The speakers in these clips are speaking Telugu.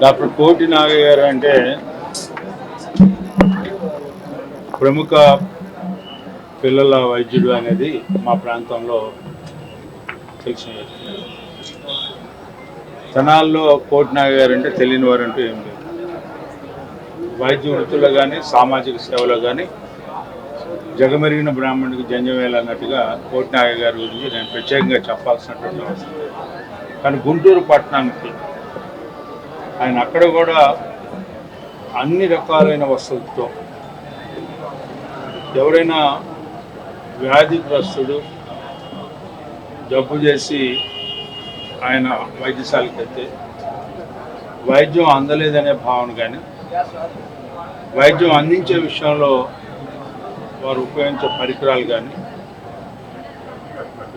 డాక్టర్ కోటి నాగయ్య గారు అంటే ప్రముఖ పిల్లల వైద్యుడు అనేది మా ప్రాంతంలో తెలిసిన వ్యక్తి. తెనాల్లో కోటి నాగయ్య గారు అంటే తెలియని వారంటూ ఏం లేదు. వైద్య వృత్తుల్లో కానీ సామాజిక సేవలో కానీ జగమెరిగిన బ్రాహ్మణుడికి జంజవేలు అన్నట్టుగా కోటి నాగయ్య గారి గురించి నేను ప్రత్యేకంగా చెప్పాల్సినటువంటి అవసరం. కానీ గుంటూరు పట్టణానికి ఆయన అక్కడ కూడా అన్ని రకాలైన వసతులతో ఎవరైనా వ్యాధిగ్రస్తుడు జబ్బు చేసి ఆయన వైద్యశాలకు వెళ్తే వైద్యం అందలేదనే భావన కానీ వైద్యం అందించే విషయంలో వారు ఉపయోగించే పరికరాలు కానీ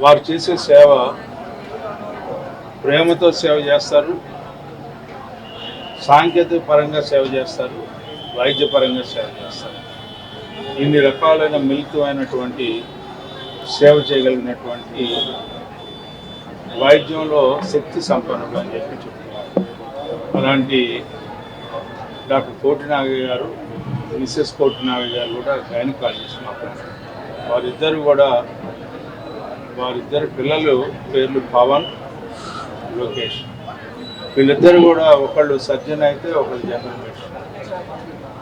వారు చేసే సేవ ప్రేమతో సేవ చేస్తారు, సాంకేతిక పరంగా సేవ చేస్తారు, వైద్యపరంగా సేవ చేస్తారు. ఇన్ని రకాలైన మిళితమైనటువంటి సేవ చేయగలిగినటువంటి వైద్యంలో శక్తి సంపన్నుడు అని చెప్పి చెప్తున్నారు. అలాంటి డాక్టర్ కోటి నాగయ్య గారు, మిస్సెస్ కోటి నాగయ్య గారు కూడా గైనకాలజిస్ట్ మాట్లాడారు. వారిద్దరు పిల్లలు పేర్లు పవన్, లోకేష్. వీళ్ళిద్దరు కూడా ఒకళ్ళు సర్జన్ అయితే ఒకళ్ళు జనరల్ మెడిసిన్.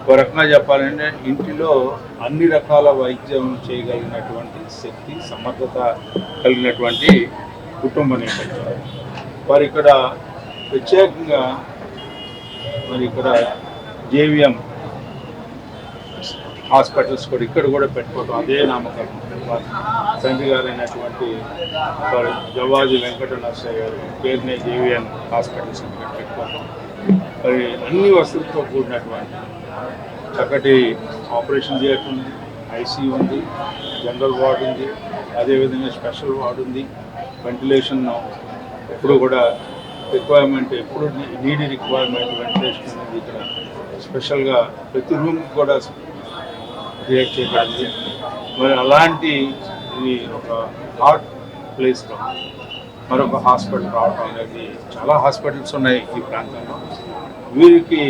ఒక రకంగా చెప్పాలంటే ఇంటిలో అన్ని రకాల వైద్యం చేయగలిగినటువంటి శక్తి, సమర్థత కలిగినటువంటి కుటుంబ నేపథ్యం. వారు ఇక్కడ ప్రత్యేకంగా ఇక్కడ జేవిఎం హాస్పిటల్స్ కూడా ఇక్కడ కూడా పెట్టుకోవడం అదే నామకరణం. వారి తండ్రి గారు అయినటువంటి వారు జవాజీ వెంకట నరసయ్య గారు పేరునే జేవిఎం హాస్పిటల్స్ పెట్టుకోవడం, మరి అన్ని వసతులతో కూడినటువంటి చక్కటి ఆపరేషన్ థియేటర్ ఉంది, ఐసీయూ ఉంది, జనరల్ వార్డు ఉంది, అదేవిధంగా స్పెషల్ వార్డు ఉంది. వెంటిలేషన్ ఎప్పుడు కూడా రిక్వైర్మెంట్, ఎప్పుడు నీడి రిక్వైర్మెంట్ వెంటిలేషన్ అనేది ఇక్కడ స్పెషల్గా ప్రతి రూమ్కి కూడా క్రియేట్ చేయబడింది. మరి అలాంటి ఇది ఒక హాట్ ప్లేస్లో మరొక హాస్పిటల్ రావడం అనేది, చాలా హాస్పిటల్స్ ఉన్నాయి ఈ ప్రాంతంలో. వీరికి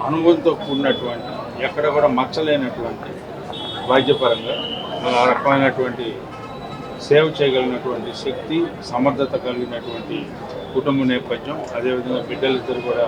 అనుభవంతో కూడినటువంటి ఎక్కడ కూడా మచ్చలేనటువంటి వైద్యపరంగా ఆ రకమైనటువంటి సేవ చేయగలిగినటువంటి శక్తి, సమర్థత కలిగినటువంటి కుటుంబ నేపథ్యం, అదేవిధంగా బిడ్డలిద్దరు కూడా